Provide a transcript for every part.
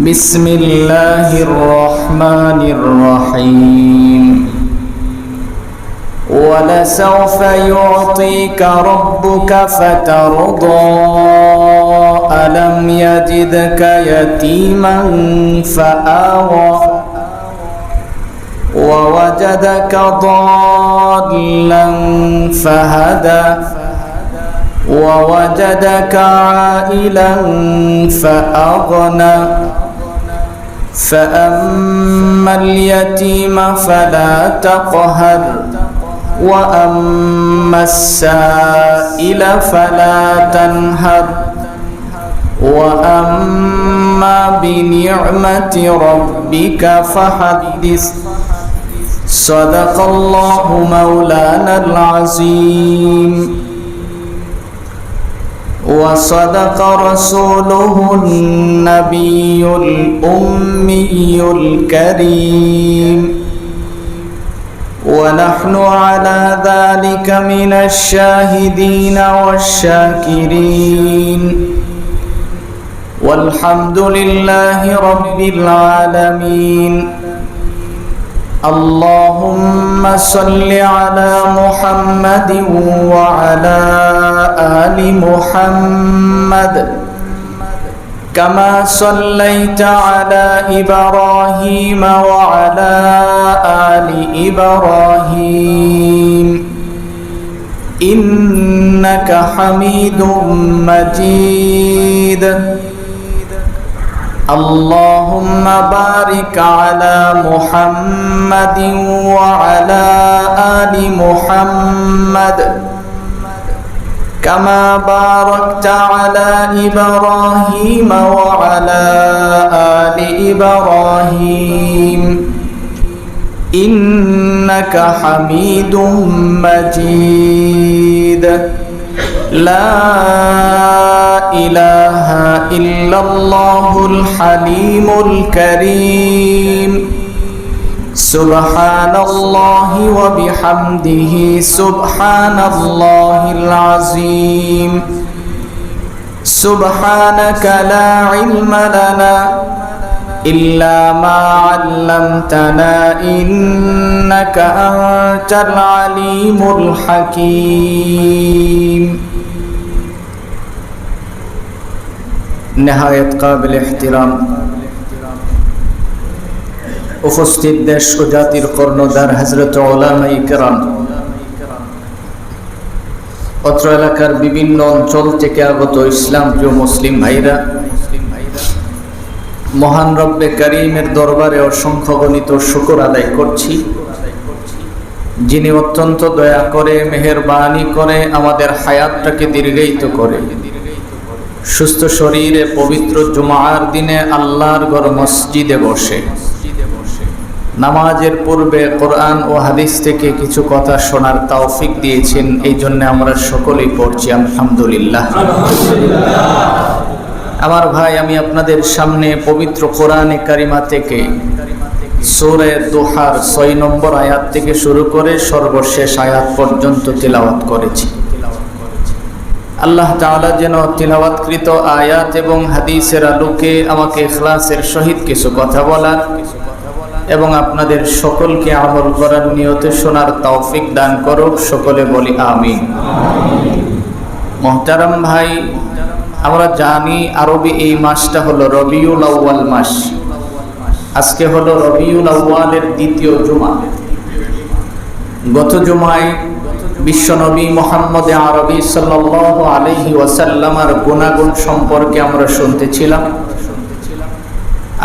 بسم الله الرحمن الرحيم ولسوف يعطيك ربك فترضى ألم يجدك يتيما فآوى ووجدك ضالا فهدى ووجدك عائلا فأغنى فأما اليتيم فلا تقهر وأما السائل فلا تنهر وأما بنعمة ربك فحدث صدق الله مولانا العظيم وصدق رسوله النبي الأمي الكريم ونحن على ذلك من الشاهدين والشاكرين والحمد لله رب العالمين اللهم صل على محمد وعلى آل محمد كما صليت على إبراهيم وعلى آل إبراهيم إنك حميد مجيد اللهم بارك على محمد وعلى آل محمد كما باركت على إبراهيم وعلى آل إبراهيم إنك حميد مجيد لا إله إلا الله الحليم الكريم سبحان الله وبحمده سبحان الله العظيم سبحانك لا علم لنا إلا ما علمتنا إنك أنت العليم الحكيم نهاية قابل احترام উপস্থিত দেশ ও জাতির কর্ণধার হযরত উলামায়ে কেরাম, অত্র এলাকার বিভিন্ন অঞ্চল থেকে আগত ইসলাম প্রিয় মুসলিম ভাইরা, মহান রব্বে কারীমের দরবারে অসংখ্য গণিত শুকর আদায় করছি, যিনি অত্যন্ত দয়া করে মেহেরবানি করে আমাদের হায়াতটাকে দীর্ঘায়িত করে সুস্থ শরীরে পবিত্র জুমার দিনে আল্লাহর ঘর মসজিদে বসে নামাজের পূর্বে কোরআন ও হাদিস থেকে কিছু কথা শোনার তৌফিক দিয়েছেন। এই জন্য আমরা সকলেই পড়ছি আলহামদুলিল্লাহ। আমার ভাই, আমি আপনাদের সামনে পবিত্র কোরআনে কারিমা থেকে সূরা দোহার 6 নম্বর আয়াত থেকে শুরু করে সর্বশেষ আয়াত পর্যন্ত তিলাওয়াত করেছি। আল্লাহ তাআলা যেন তিলাওয়াতকৃত আয়াত এবং হাদিসের আলোকে আমাকে ইখলাসের সহিত কিছু কথা বলার এবং আপনাদের সকলকে আমল করার নিয়তে শোনার তৌফিক দান করুক। সকলে বলি আমিন। মুহতারাম ভাই, আমরা জানি আরবি এই মাসটা হলো রবিউল আউয়াল মাস। আজকে হলো রবিউল আউয়ালের দ্বিতীয় জুমা। গত জুমায় বিশ্বনবী মুহাম্মদ আরবি সাল্লাল্লাহু আলাইহি ওয়াসাল্লামের গুণাগুণ সম্পর্কে আমরা শুনতেছিলাম।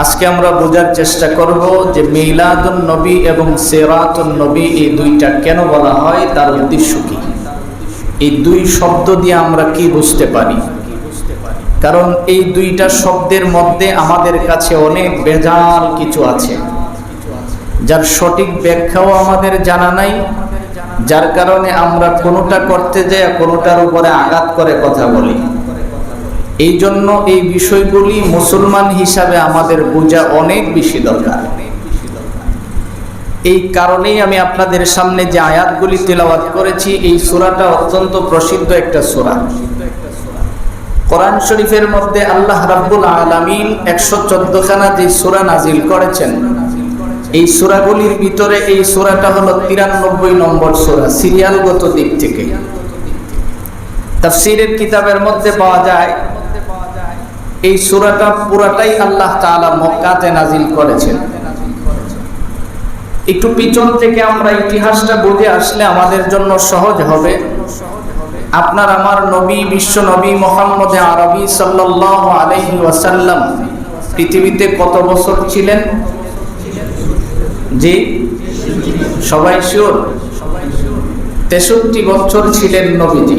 আজকে আমরা বোঝার চেষ্টা করব যে মিলাদুন নবী এবং সিরাতুন নবী এই দুইটা কেন বলা হয়, তার উদ্দেশ্য কি, এই দুই শব্দ দিয়ে আমরা কি বুঝতে পারি। কারণ এই দুইটা শব্দের মধ্যে আমাদের কাছে অনেক বেজাল কিছু আছে, যার সঠিক ব্যাখ্যাও আমাদের জানা নাই, যার কারণে আমরা কোনোটা করতে যাই কোনোটার উপরে আঘাত করে কথা বলি। এই জন্য এই বিষয়গুলি মুসলমান হিসাবে আমাদের বোঝা অনেক বেশি দরকার। এই কারণেই আমি আপনাদের সামনে যে আয়াতগুলি তেলাওয়াত করেছি, এই সূরাটা অত্যন্ত প্রসিদ্ধ একটা সূরা। কোরআন শরীফের মধ্যে আল্লাহ রাব্বুল আলামিন 114 খানা যে সূরা নাজিল করেছেন, এই সূরাগুলির ভিতরে এই সূরাটা হলো 93 নম্বর সূরা সিরিয়ালগত দিক থেকে। তাফসীরের কিতাবের মধ্যে পাওয়া যায় এই সূরাটা পুরাটাই আল্লাহ তাআলা মক্কাতে নাজিল করেছেন। একটু পিছন থেকে আমরা ইতিহাসটা বুঝে আসলে আমাদের জন্য সহজ হবে। আপনার আমার নবী, বিশ্ব নবী মুহাম্মদ আরবি সাল্লাল্লাহু আলাইহি ওয়াসাল্লাম পৃথিবীতে কত বছর ছিলেন? জি, সবাই শিওর? 63 বছর ছিলেন নবীজি।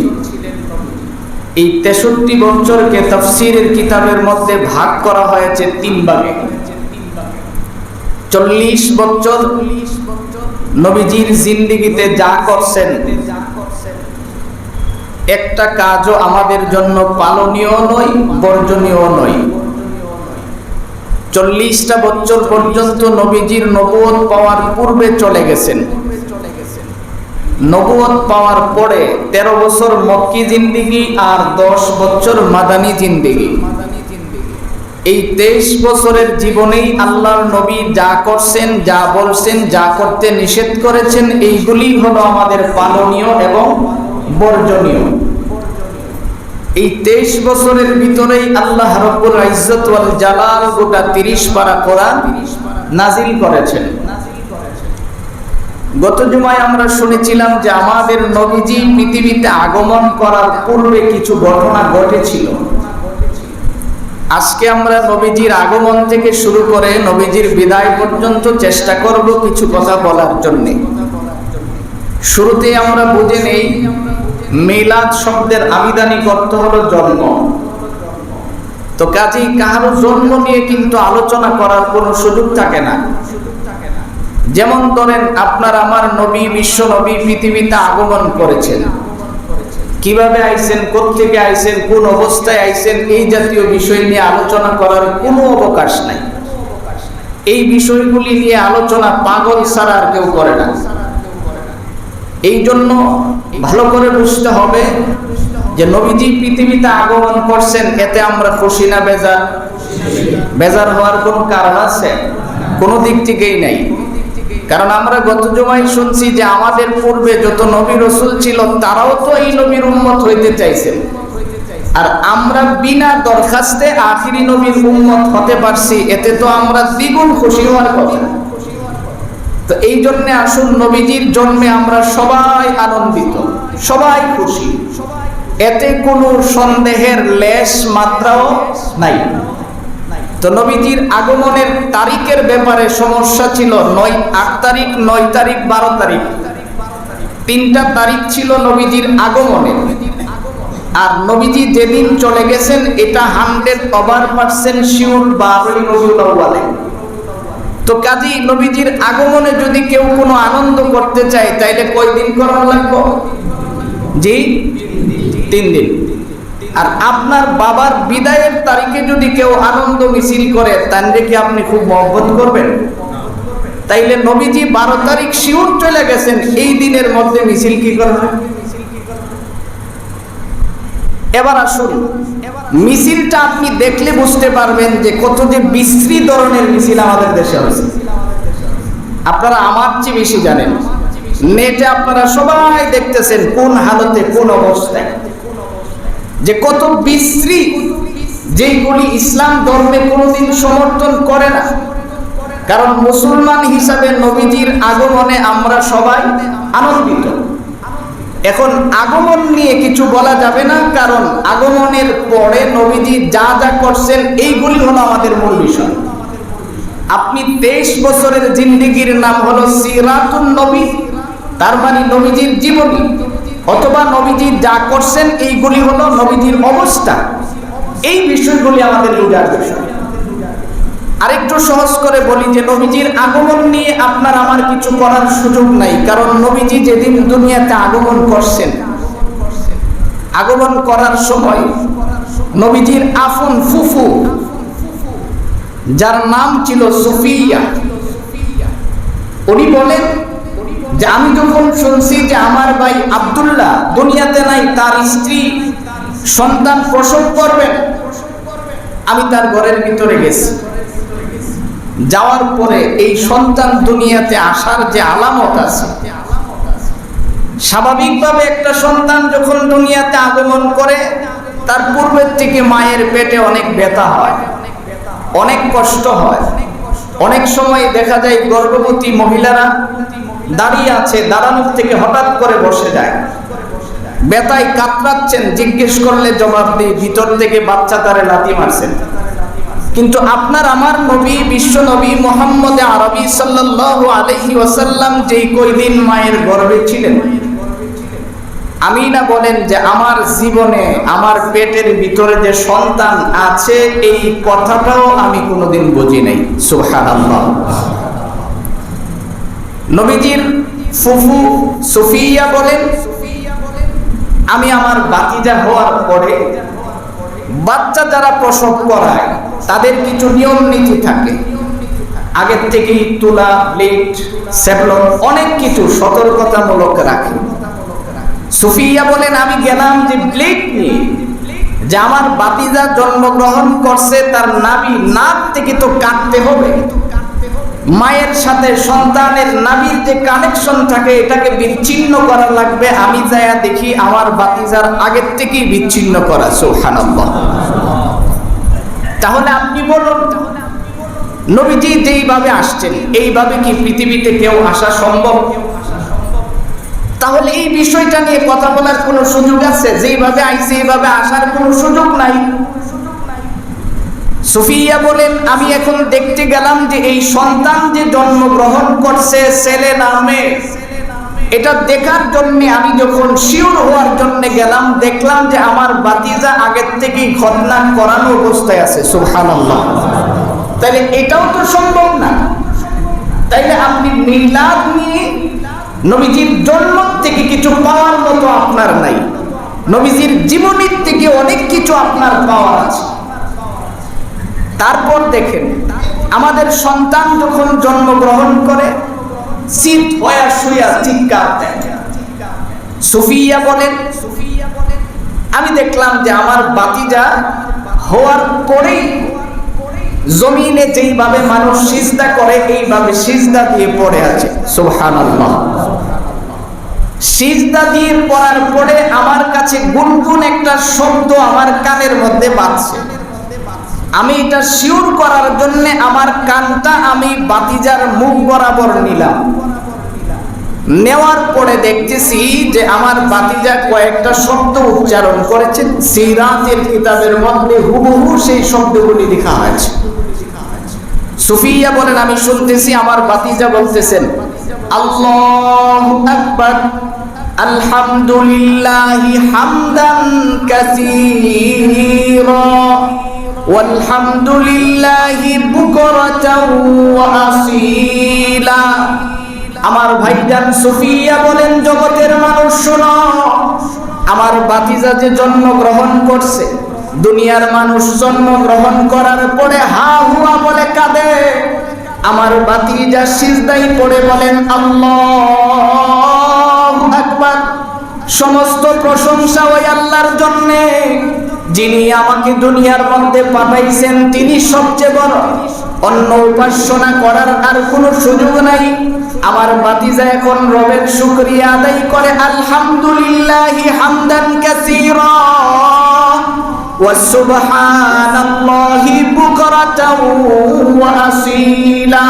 এই 63 বছরকে তাফসীরের কিতাবের মধ্যে ভাগ করা হয়েছে 3 ভাগে। 40 বছর নবীজির জিন্দেগিতে যা করছেন, একটা কাজও আমাদের জন্য পালনীয় নয়, বর্জনীয় নয়। 40টা বছর পর্যন্ত নবীজির নবুয়ত পাওয়ার পূর্বে চলে গেছেন। নবুয়ত পাওয়ার পরে 13 বছর মক্কি জিন্দেগি আর 10 বছর মাদানী জিন্দেগি। এই 23 বছরের জীবনেই আল্লাহর নবী যা করছেন, যা বলছেন, যা করতে নিষেধ করেছেন, এইগুলি হলো আমাদের পালনীয় এবং বর্জনীয়। এই 23 বছরের ভিতরেই আল্লাহ রাব্বুল ইজ্জত ওয়াল জালাল গোটা 30 পারা কোরআন নাজিল করেছেন। গত জুমায় আমরা শুনেছিলাম যে আমাদের নবীজি পৃথিবীতে আগমন করার পূর্বে কিছু ঘটনা ঘটেছিল। আজকে আমরা নবীজির আগমন থেকে শুরু করে নবীজির বিদায় পর্যন্ত চেষ্টা করব কিছু কথা বলার জন্য। শুরুতে আমরা বুঝে নেই মিলাদ শব্দের আবিধানিক অর্থ হলো জন্ম। তো কাজেই কারো জন্ম নিয়ে কিন্তু আলোচনা করার কোনো সুযোগ থাকে না। যেমন ধরেন আপনার আমার নবী, বিশ্ব নবী পৃথিবীতে আগমন করেছেন, কিভাবে আইছেন, কোত্থেকে আইছেন, কোন অবস্থায় আইছেন, এই জাতীয় বিষয় নিয়ে আলোচনা করার কোনো অবকাশ নাই। এই বিষয়গুলি নিয়ে আলোচনা পাগল ছাড়া আর কেউ করে না। এই জন্য ভালো করে বুঝতে হবে যে নবীজি পৃথিবীতে আগমন করছেন, এতে আমরা খুশি না বেজার? বেজার হওয়ার কোনো কারণ আছে? কোনো দিক থেকেই নাই। কারণ আমরা গত জুমায় শুনছি যে আমাদের পূর্বে যত নবী রাসূল ছিল তারাও তো এই নবীর উম্মত হইতে চাইছেন, আর আমরা বিনা দরখাস্তে আখিরি নবীর উম্মত হতে পারছি, এতে তো আমরা দ্বিগুণ খুশি হওয়ার কথা। তো এই জন্য আসুন নবীজির জন্মে আমরা সবাই আনন্দিত, সবাই খুশি, এতে কোনো সন্দেহের লেশ মাত্রাও নাই। তো নবীজির আগমনের তারিখের ব্যাপারে সমস্যা ছিল। 8 তারিখ, 9 তারিখ, 12 তারিখ, 3টা তারিখ ছিল নবীজির আগমনের। আর নবীজি যেদিন চলে গেছেন এটা 100% শিওর 12ই রবিউল আউয়ালে। তো কাজী নবীজির আগমনে যদি কেউ কোনো আনন্দ করতে চায় তাইলে কয় দিন করার লাগবে? জি, 3 দিন। আর আপনার বাবার বিদায়ের তারিখে যদি কেউ আনন্দ মিছিল করে তাহলে কি আপনি খুব মহব্বত করবেন? তাইলে নবীজি 12 তারিখ শিওর চলে গেছেন, এই দিনের মধ্যে মিছিল কি করবে? এবার আসুন মিছিলটা আপনি দেখলে বুঝতে পারবেন যে কত যে বিশ্রী ধরনের মিছিল আমাদের দেশে হয়েছে। আপনারা আমার চেয়ে বেশি জানেন, নেটে আপনারা সবাই দেখতেছেন কোন হালতে, কোন অবস্থায়, যে কত বিশ্রী, যেগুলি ইসলাম ধর্মে কোনোদিন সমর্থন করে না। কারণ মুসলমান হিসাবে নবীজির আগমনে আমরা সবাই আনন্দিত। এখন আগমন নিয়ে কিছু বলা যাবে না, কারণ আগমনের পরে নবীজি যা যা করছেন এইগুলি হলো আমাদের মূল বিষয়। আপনি 23 বছরের জিন্দেগির নাম হলো সিরাতুন নবী, তার মানে নবীজির জীবনী, অথবা নবীজি যা করছেন এইগুলি হলো নবীজির অবস্থা। এই বিষয়গুলি আমাদের বোঝার বিষয়। আরেকটু সহজ করে বলি যে নবীজির আগমন নিয়ে আপনার আমার কিছু করার সুযোগ নাই, কারণ নবীজি যেদিন দুনিয়াতে আগমন করছেন, আগমন করার সময় নবীজির আপন ফুফু, যার নাম ছিল সুফিয়া, উনি বলেন যে আমি যখন শুনছি যে আমার ভাই আব্দুল্লাহ দুনিয়াতে নাই, তার স্ত্রী সন্তান প্রসব করবেন। আমি তার ঘরের ভিতরে গেছি, যাওয়ার পরে এই সন্তান দুনিয়াতে আসার যে আলামত আছে, স্বাভাবিকভাবে একটা সন্তান যখন দুনিয়াতে আগমন করে তার পূর্বের থেকে মায়ের পেটে অনেক ব্যথা হয়, অনেক কষ্ট হয়। অনেক সময় দেখা যায় গর্ভবতী মহিলারা দাঁড়িয়ে আছে, দাঁড়ানোর থেকে হঠাৎ করে বসে যায়, ব্যথায় কাতরাচ্ছেন, জিজ্ঞেস করলে জবাব দেয় ভিতর থেকে বাচ্চা তারে লাথি মারছেন। কিন্তু আপনার আমার নবী, বিশ্ব নবী মুহাম্মদ আরবি সাল্লাল্লাহু আলাইহি ওয়াসাল্লাম যেই কয়দিন মায়ের গর্ভে ছিলেন, আমিনা বলেন যে আমার জীবনে আমার পেটের ভিতরে যে সন্তান আছে এই কথাটাও আমি কোনোদিন বুঝি নাই। সুবহানাল্লাহ। নবীজির ফুফু সুফিয়া বলেন, আমি আমার বাতিজা হওয়ার পরে বাচ্চা যারা প্রসব করায় তাদের কিছু নিয়ম নীতি থাকে, আগের থেকেই তুলা, প্লেট, সেভলন অনেক কিছু সতর্কতামূলক রাখে। সুফিয়া বলেন, আমি গেলাম যে প্লেট নিয়ে, যে আমার বাতিজা জন্মগ্রহণ করছে তার নাক থেকে তো কাটতে হবে, মায়ের সাথে সন্তানের নাভির যে কানেকশন থাকে এটাকে বিচ্ছিন্ন করা লাগবে। আমি যায়া দেখি আমার বাতিজার আগের থেকেই বিচ্ছিন্ন করা। সুবহানাল্লাহ। তাহলে আপনি বলুন, নবীজি যেইভাবে আসছেন এইভাবে কি পৃথিবীতে কেউ আসা সম্ভব? তাহলে এই বিষয়টা নিয়ে কথা বলার কোনো সুযোগ আছে? যেইভাবে আইছে এইভাবে আসার কোনো সুযোগ নাই। সুফিয়া বলেন, আমি এখন দেখতে গেলাম যে এই সন্তান যে জন্মগ্রহণ করছে ছেলে না মেয়ে, এটা দেখার জন্য আমি যখন শিওর হওয়ার জন্য গেলাম, দেখলাম যে আমার বাতিজা আগের থেকেই খতনা করানো অবস্থায় আছে। সুবহানাল্লাহ। তাহলে এটাও তো সম্ভব না। তাইলে আপনি মিলাদ নিয়ে নবীজির জন্ম থেকে কিছু পাওয়ার মতো আপনার নাই, নবীজির জীবনীর থেকে অনেক কিছু আপনার পাওয়ার আছে। তারপর দেখেন, আমাদের সন্তান যখন জন্মগ্রহণ করে শীত হয়ে শুয়া চিৎকার দেয়। সুফিয়া বলেন, আমি দেখলাম যে আমার বাতিজা হওয়ার পরেই জমিনে যেইভাবে মানুষ সিজদা করে এইভাবে সিজদা দিয়ে পড়ে আছে। সুবহানাল্লাহ। সিজদা দিয়ে পড়ার পরে আমার কাছে গুনগুন একটা শব্দ আমার কানের মধ্যে বাজছে। আমি এটা শিওর করার জন্য আমার কানটা আমি বাতিজার মুখ বরাবর নিলাম। নেওয়ার পরে দেখতেছি যে আমার বাতিজা কয়েকটা শব্দ উচ্চারণ করেছেন, সিরাতের কিতাবের মধ্যে হুবহু সেই শব্দগুলি লেখা হয়েছে। সুফিয়া বলেন, আমি শুনতেছি আমার বাতিজা বলতেছেন, আল্লাহু আকবার, আলহামদুলিল্লাহি হামদান কাসীরা ওয়ালহামদুলিল্লাহি বুকরাতাও ওয়া আসীলা। আমার ভাইজান সুফিয়া বলেন, জগতের মানুষ শোনো, আমার বাতিজা যে জন্মগ্রহণ করছে, দুনিয়ার মানুষ জন্মগ্রহণ করার পরে হা হুয়া বলে কাঁদে, আমার বাতিজা সিজদায় পড়ে বলেন আল্লাহু আকবার। সমস্ত প্রশংসা ওই আল্লাহর জন্য যিনি আমাকে দুনিয়ার মধ্যে পাঠাইছেন, তিনি সবচেয়ে বড়, অন্য উপাসনা করার আর কোনো সুযোগ নাই। আমার বাতিজা এখন রবের শুকরিয়া আদায় করে, আলহামদুলিল্লাহি হামদান কাসীরা ওয়া সুবহানাল্লাহি বুকরাতাও ওয়া আসীলা।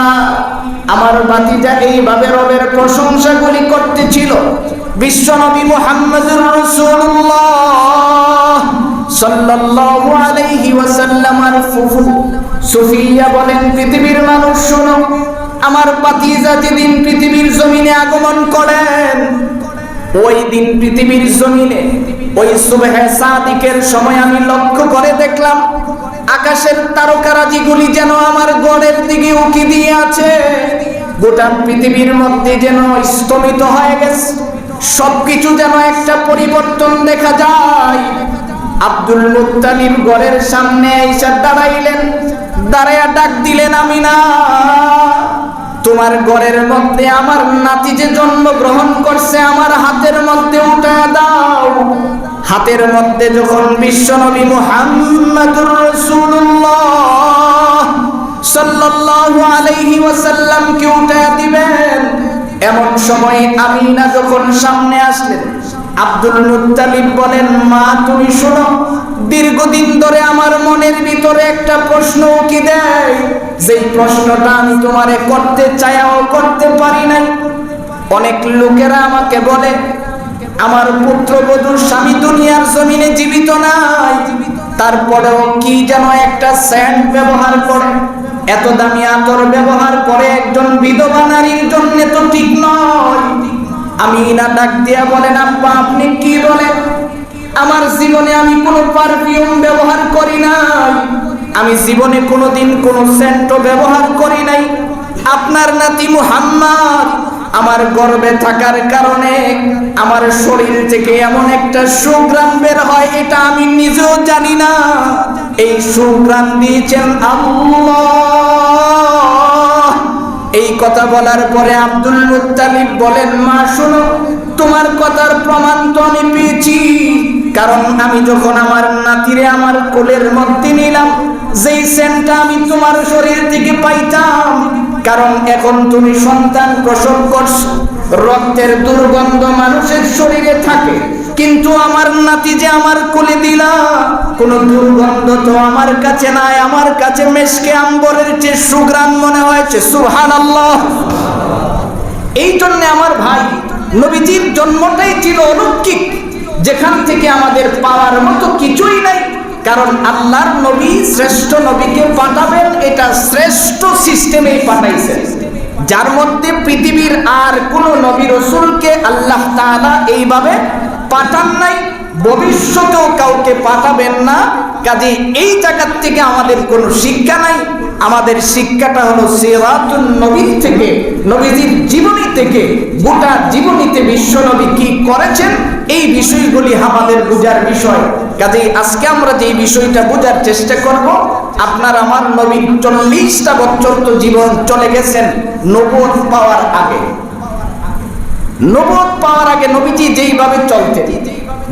আমার বাতিজা এইভাবে রবের প্রশংসাগুলি করতেছিল। বিশ্বনবী মুহাম্মদুর রাসূলুল্লাহ সাল্লাল্লাহু আলাইহি ওয়াসাল্লামের ফুফু সুফিয়া বলেন, পৃথিবীর মানুষ শোনো, আমার বাতিজা যেদিন পৃথিবীর জমিনে আগমন করেন, ওই দিন পৃথিবীর জমিনে ওই সুবহে সাদিকের সময় আমি লক্ষ্য করে দেখলাম আকাশের তারকারাজিগুলি যেন আমার গড়ের দিকে উকি দিয়ে আছে। গোটা পৃথিবীর মধ্যে যেন স্তম্ভিত হয়ে গেছে, সবকিছু যেন একটা পরিবর্তন দেখা যায়। আব্দুল মুত্তালিব ঘরের সামনে এসে দাঁড়াইলেন, দাঁড়ায়া ডাক দিলেন, আমিনা, তোমার ঘরের মধ্যে আমার নাতি যে জন্মগ্রহণ করছে আমার হাতের মধ্যে উঠা দাও। হাতের মধ্যে যখন বিশ্বনবী মুহাম্মদুর রাসূলুল্লাহ সাল্লাল্লাহু আলাইহি ওয়াসাল্লাম কে উঠায়া দিবেন, এমন সময় আমিনা যখন সামনে আসলেন, আব্দুল মুত্তালিব বলেন, মা তুমি শোনো, দীর্ঘদিন ধরে আমার মনের ভিতরে একটা প্রশ্ন উকি দেয়, যেই প্রশ্নটা আমি তোমারে করতে চাইও করতে পারি নাই। অনেক লোকেরা আমাকে বলে আমার পুত্রবধূর স্বামী দুনিয়ার জমিনে জীবিত নাই, তারপরেও কি যেন একটা সেন্ট ব্যবহার করে, এত দামি আতর ব্যবহার করে একজন বিধবা নারীর জন্য তো ঠিক নয়। আমিনা ডাক দিয়া বলেন, আব্বা আপনি কি বলেন? আমার জীবনে আমি কোনো পারফিউম ব্যবহার করি নাই, আমি জীবনে কোনোদিন কোনো সেন্টও ব্যবহার করি নাই। আপনার নাতি মুহাম্মদ আমার গর্ভে থাকার কারণে আমার শরীর থেকে এমন একটা সুঘ্রাণ বের হয়, এটা আমি নিজেও জানি না। এই সুঘ্রাণ দিয়েছেন আল্লাহ। এই কথা বলার পরে আব্দুল মুত্তালিব বলেন, মা শোনো, তোমার কথার প্রমাণ তো আমি পেয়েছি, কারণ আমি যখন আমার নাতিরে আমার কোলের মধ্যে নিলাম, যেই সেন্টটা আমি তোমার শরীর থেকে পাইতাম, কারণ এখন তুমি সন্তান প্রসব করছো, রক্তের দুর্গন্ধ মানুষের শরীরে থাকে, কিন্তু আমার নাতি যে আমার কোলে দিলা, কোন দুর্গন্ধ তো আমার কাছে নাই, আমার কাছে মেশকে আম্বরের চেয়ে সুঘ্রাণ মনে হয়েছে। সুবহানাল্লাহ। এই জন্য আমার ভাই, নবীজির জন্মটাই ছিল অলৌকিক, যেখান থেকে আমাদের পাওয়ার মতো কিছুই নাই। কারণ আল্লাহর নবী শ্রেষ্ঠ নবীকে পাঠাবেন, এটা শ্রেষ্ঠ সিস্টেমেই পাঠাইছেন, যার মধ্যে পৃথিবীর আর কোন নবী রাসূলকে আল্লাহ তাআলা এইভাবে পাঠান নাই, ভবিষ্যতেও কাউকে পাঠাবেন না। কাজে এই জায়গা থেকে আমাদের কোনো শিক্ষা নাই, আমাদের শিক্ষাটা হলো সিরাতুন নবী থেকে, নবীজির জীবনী থেকে। গোটা জীবনীতে বিশ্ব নবী কি করেছেন এই বিষয়গুলি আমাদের বোঝার বিষয়। কাজে আজকে আমরা যে বিষয়টা বোঝার চেষ্টা করব, আপনার আমার নবী 40টা বছর তো জীবন চলে গেছেন নবুয়ত পাওয়ার আগে। নবুয়ত পাওয়ার আগে নবীজি যেইভাবে চলতেন,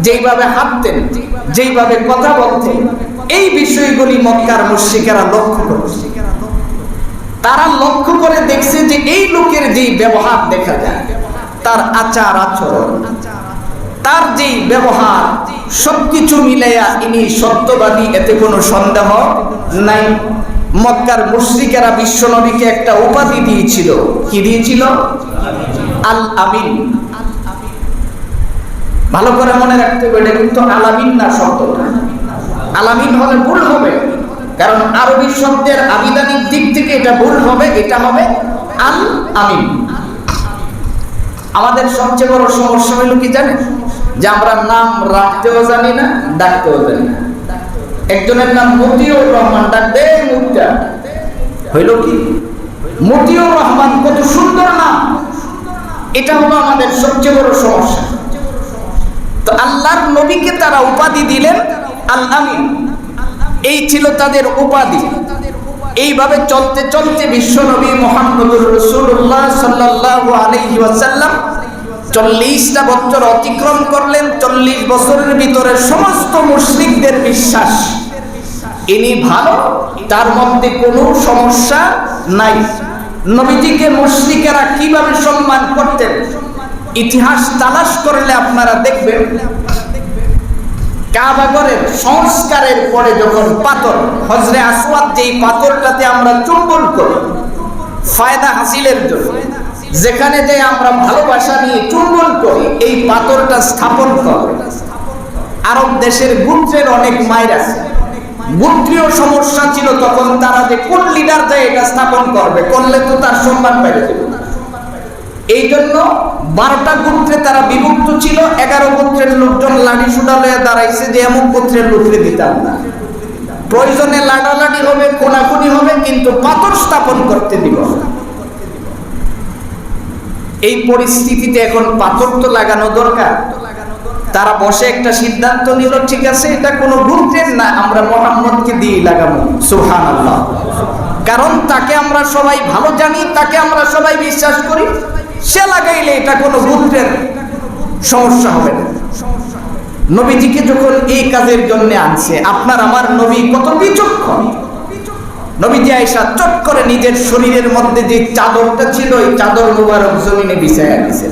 যেইভাবে হাঁটতেন, যেইভাবে কথা বলতেন, এই বিষয়গুলি মক্কার মুশরিকেরা লক্ষ্য করেছে। তারা লক্ষ্য করে দেখছে যে এই লোকের যেই ব্যবহার দেখা যায়, তার আচার আচরণ, তার যেই ব্যবহার, সবকিছু মিলাইয়া ইনি সত্যবাদী, এতে কোনো সন্দেহ নাই। মক্কার মুশরিকেরা বিশ্ব নবীকে একটা উপাধি দিয়েছিল। কি দিয়েছিল? আল আমিন। ভালো করে মনে রাখতে হবে, কিন্তু আলামিন না শব্দটা। আলামিন হলে ভুল হবে, কারণ আরবি শব্দের আবিধানিক দিক থেকে এটা ভুল হবে, এটা হবে আল আমিন। আমাদের সবচেয়ে বড় সমস্যা হলো কি জানেন? যে আমরা নাম রাখতেও জানি না, ডাকতেও জানি না। একজনের নাম মতিউর রহমান, ডাক দে মুক্তা, হইল কি মতিউর রহমান, কত সুন্দর নাম। এটা হলো আমাদের সবচেয়ে বড় সমস্যা। তো আল্লাহর নবীকে তারা উপাধি দিলেন আল আমিন, এই ছিল তাদের উপাধি। এইভাবে চলতে চলতে বিশ্ব নবী মুহাম্মদুর রাসূলুল্লাহ সাল্লাল্লাহু আলাইহি ওয়াসাল্লাম 40টা বছর অতিক্রম করলেন। 40 বছরের ভিতরে সমস্ত মুশরিকদের বিশ্বাস ইনি ভালো, তার মধ্যে কোনো সমস্যা নাই। নবীজিকে মুশরিকেরা কিভাবে সম্মান করতেন, ইতিহাস তালাশ করলে আপনারা দেখবেন, কাবা ঘরের সংস্কারের পরে যখন পাথর হজরে আসওয়াদ, যেই পাথরটাতে আমরা চুম্বন করি ফায়দা হাসিলের জন্য, যেখানে যে আমরা ভালোবাসা নিয়ে চুম্বন করি, এই পাথরটা স্থাপন করে আরব দেশের গোত্রের অনেক মায়ের আছে। গোত্রীয় সমস্যা ছিল তখন, তারা যে কোন লিডার যায় এটা স্থাপন করবে, করলে তো তার সম্মান বেড়ে যাবে। এই জন্য 12টা গোত্রে তারা বিভক্ত ছিল। 11 গোত্রের লোকজন লাঠি সুটা লয়ে দাঁড়াইছে যে এমন গোত্রের লোকরে দিতাম না, প্রয়োজনে লাঠালাঠি হবে, কোনাকুনি হবে, কিন্তু পাথর স্থাপন করতে দিব। এই পরিস্থিতিতে এখন পাথর তো লাগানো দরকার। তারা বসে একটা সিদ্ধান্ত নিল, ঠিক আছে এটা কোনো গোত্রের না, আমরা মুহাম্মদকে দিয়ে লাগাবো। সুবহানাল্লাহ। কারণ তাকে আমরা সবাই ভালো জানি, তাকে আমরা সবাই বিশ্বাস করি, সে লাগাইলে এটা কোনো গোত্রের সমস্যা হবে না। নবীজিকে যখন এই কাজের জন্য আনছে, আপনার আমার নবী কত বিচক্ষণ। নবীজি আয়েশা চট করে নিজের শরীরের মধ্যে যে চাদরটা ছিল ওই চাদর মুবারক জমিনে বিছায়া দিয়েছেন।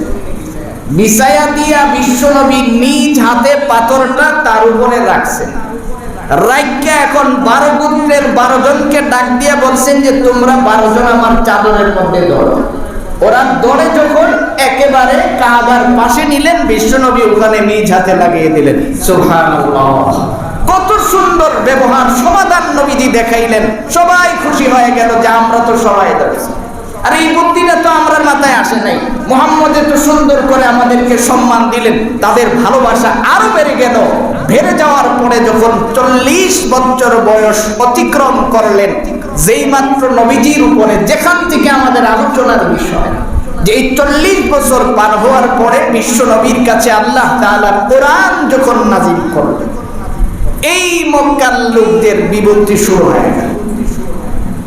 বিছায়া দিয়া বিশ্ব নবী নিজ হাতে পাথরটা তার উপরে রাখছেন। রাইকা এখন 12 গোত্রের 12 জনকে ডাক দিয়া বলছেন যে তোমরা 12 জন আমার চাদরের মধ্যে ধরো। ওরা দৌড়ে যখন একেবারে কাবার পাশে নিলেন, বিশ্বনবী ওখানে নিজ হাতে লাগিয়ে দিলেন। সুবহানাল্লাহ, কত সুন্দর ব্যবহার, সমাধান নবীজি দেখাইলেন। সবাই খুশি হয়ে গেল যে আমরা তো সবাই ধরেছি। আর এই বুদ্ধিটা তো আমার মাথায় আসে নাই। মুহাম্মদ এত সুন্দর করে আমাদেরকে সম্মান দিলেন, তাদের ভালোবাসা আরো বেড়ে গেল। বেড়ে যাওয়ার পরে যখন 40 বছর বয়স অতিক্রম করলেন, যেই মাত্র নবীজির উপরে, যেখান থেকে আমাদের আলোচনার বিষয়, যে এই 40 বছর পার হওয়ার পরে বিশ্ব নবীর কাছে আল্লাহ তাআলা কোরআন যখন নাযিল করলেন, এই মক্কার লোকদের বিপত্তি শুরু হয়ে গেল।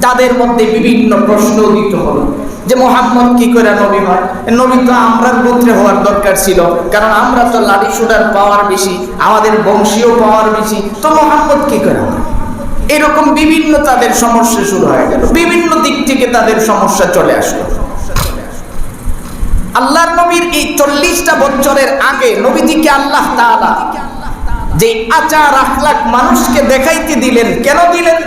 তাদের মধ্যে বিভিন্ন প্রশ্ন উদিত হলো যে মুহাম্মদ কি করে নবী হয়? নবী তো আমরা গোত্রে হওয়ার দরকার ছিল, কারণ আমরা তো লাঠি সোটার পাওয়ার বেশি, আমাদের বংশীয় পাওয়ার বেশি, তো মুহাম্মদ কি করে হয়? এরকম বিভিন্ন তাদের সমস্যা শুরু হয়ে গেল। বিভিন্ন দিক থেকে তাদের সমস্যা চলে আসলো। আল্লাহর নবীর এই 40টা বছরের আগে নবীজিকে আল্লাহ তাআলা যে আচার আখলাক মানুষকে দেখাইতে দিলেন, কেন দিলেন?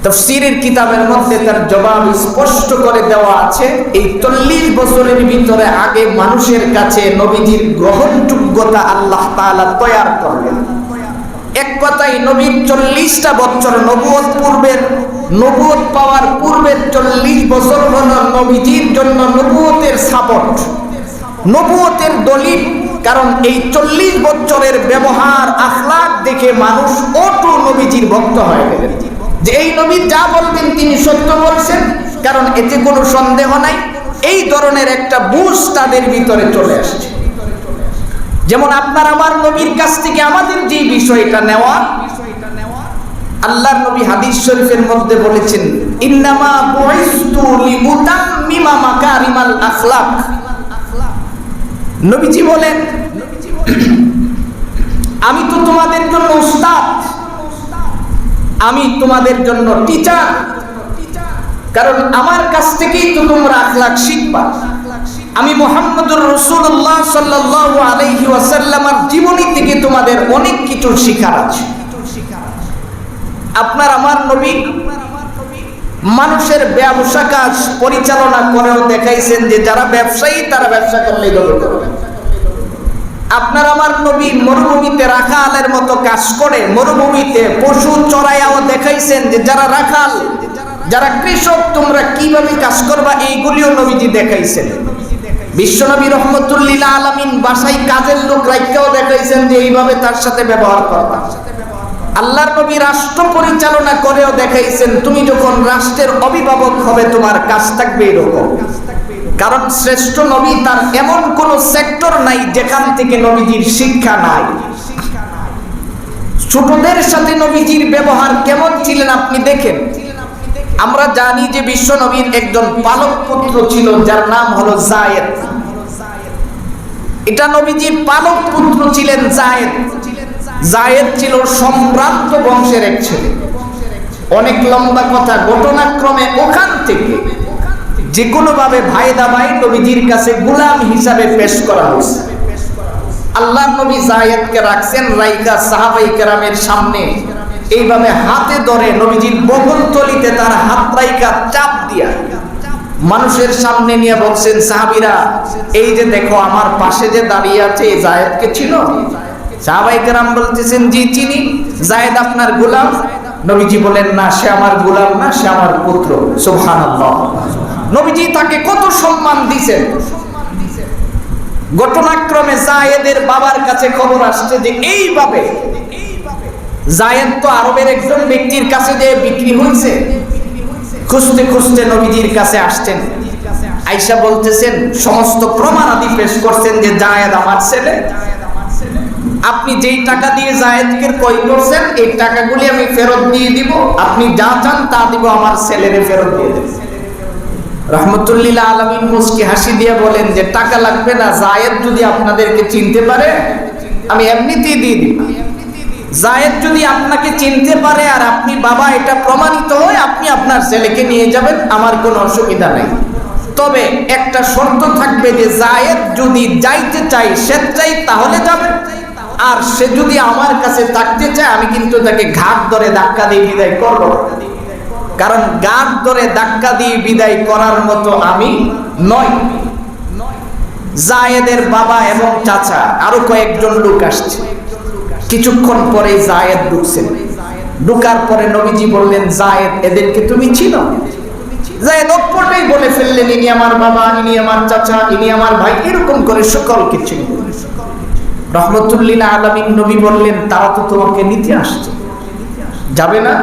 তাফসীরের কিতাবের মধ্যে তার জবাব স্পষ্ট করে দেওয়া আছে। এই 40 বছরের ভিতরে আগে মানুষের কাছে নবীজির গ্রহণযোগ্যতা আল্লাহ তাআলা তৈরি করলেন। এক কথায় নবীর 40টা বছর নবুয়ত পূর্বের, নবুয়ত পাওয়ার পূর্বের 40 বছর হলো নবীজির জন্য নবুয়তের সাপোর্ট, নবুয়তের দলিল। কারণ এই 40 বছরের ব্যবহার আখলাক দেখে মানুষ অটো নবীজির ভক্ত হয়ে গেলেন, যে এই নবী যা বলবেন তিনি সত্য বলছেন, কারণ এতে কোনো সন্দেহ নাই। এই ধরনের একটা বুঝ তাদের ভিতরে চলে আসছে। যেমন আপনার আমার নবীর কাছ থেকে আমাদের যে বিষয়টা নেওয়া, আল্লাহর নবী হাদিস শরীফের মধ্যে বলেছেন, ইন্নামা বুইসতু লিউতাম্মিমা মাকারিমাল আখলাক। নবীজি বলেন, আমি তো তোমাদের জন্য উস্তাদ, আমি তোমাদের জন্য টিচার, কারণ আমার কাছ থেকেই তো তোমরা আখলাক শিখবা। আমি মুহাম্মদুর রাসূলুল্লাহ সাল্লাল্লাহু আলাইহি ওয়াসাল্লামের জীবনী থেকে তোমাদের অনেক কিছু শেখার আছে। আপনার আমার নবী মানুষের ব্যবসা কাজ পরিচালনা করেও দেখাইছেন যে যারা ব্যবসায়ী তারা ব্যবসা করলেই হবে। আপনার আমার নবী মরুভূমিতে রাখালের মতো কাজ করে, মরুভূমিতে পশু চড়াইয়াও দেখাইছেন যে যারা রাখাল, যারা কৃষক, তোমরা কিভাবে কাজ করবা, এইগুলিও নবীজি দেখাইছেন। বিশ্বনবী রাহমাতুল লিল আলামিন বাসায় কাজের লোক রাখতেও দেখাইছেন যে এইভাবে তার সাথে ব্যবহার করবা। আল্লাহর নবী রাষ্ট্র পরিচালনা করেও দেখাইছেন, তুমি যখন রাষ্ট্রের অভিভাবক হবে তোমার কাজ থাকবে এরকম। কারণ শ্রেষ্ঠ নবী, তার এমন কোন সেক্টর নাই যেখান থেকে নবীজির শিক্ষা নাই। ছোটদের সাথে নবীজির ব্যবহার কেমন ছিলেন আপনি দেখেন। আমরা জানি যে বিশ্ব নবীর একজন পালক পুত্র ছিল যার নাম হলো যায়েদ। এটা নবীজির পালক পুত্র ছিলেন যায়েদ। যায়েদ ছিল সম্ভ্রান্ত বংশের এক ছেলে। অনেক লম্বা কথা, ঘটনাক্রমে ওখান থেকে যে কোনো ভাবে ভাই দাবাই নবীজির কাছে গোলাম হিসাবে পেশ করা হয়েছে। আল্লাহ নবী যায়েদকে রাখছেন, রাইকা সাহাবাই কেরামের সামনে এইভাবে হাতে ধরে নবীজির বগলতলিতে তার হাত রাইকা চাপ দিয়া মানুষের সামনে নিয়ে বলছেন, সাহাবীরা এই যে দেখো আমার পাশে যে দাঁড়িয়ে আছে এই যায়েদকে চিনো? সাহাবাই কেরাম বলতেছেন, জি চিনি। যায়েদ আপনার গোলাম? নবীজি বলেন, না, সে আমার গোলাম না, সে আমার পুত্র। সুবহানাল্লাহ। নবীজি তাকে কত সম্মান দিয়েছেন। ঘটনাক্রমে যায়েদের বাবার কাছে খবর আসছে যে এইভাবে যায়েদ তো আরবের একজন ব্যক্তির কাছে যে বিক্রি হয়েছে। খুঁজতে খুঁজতে নবীজির কাছে আসছেন। আয়েশা বলতেছেন, সমস্ত প্রমাণাদি পেশ করছেন যে যায়েদ আমার ছেলে। আপনি যেই টাকা দিয়ে যায়েদকে ক্রয় করছেন এই টাকাগুলি আমি ফেরত দিয়ে দিব, আপনি যা চান তা দিব, আমার ছেলেরে ফেরত দিয়ে দেন। রাহমাতুল লিল আলামিন মুস্কি হাসি দিয়ে বলেন যে টাকা লাগবে না, যায়েদ যদি আপনাদেরকে চিনতে পারে আমি এমনিতেই দিয়ে দিব। জায়েদ যদি আপনাকে চিনতে পারে আর আপনি বাবা এটা প্রমাণিত হয়, আপনি আপনার ছেলেকে নিয়ে যাবেন, আমার কোনো অসুবিধা নেই। তবে একটা শর্ত থাকবে যে জায়েদ যদি যাইতে চাই স্বেচ্ছায় তাহলে যাবে, আর সে যদি আমার কাছে থাকতে চায় আমি কিন্তু তাকে ঘাট ধরে ধাক্কা দিয়ে বিদায় করব, কারণ ঘাট ধরে ধাক্কা দিয়ে বিদায় করার মতো আমি নয়। জায়েদের বাবা এবং চাচা আরো কয়েকজন লোক আসছে। কিছুক্ষণ পরে জায়েদ ঢুকছেন। ঢুকার পরে নবীজি বললেন, জায়েদ এদেরকে তুমি চিনো? জায়েদ অপরটাই বলে ফেললেন, ইনি আমার বাবা, ইনি আমার চাচা, ইনি আমার ভাই, এরকম করে সকল কিছু। রহমতুল্লিল আলামিন নবী বললেন, তারা তো তোমাকে নিতে আসছে, যাবে না?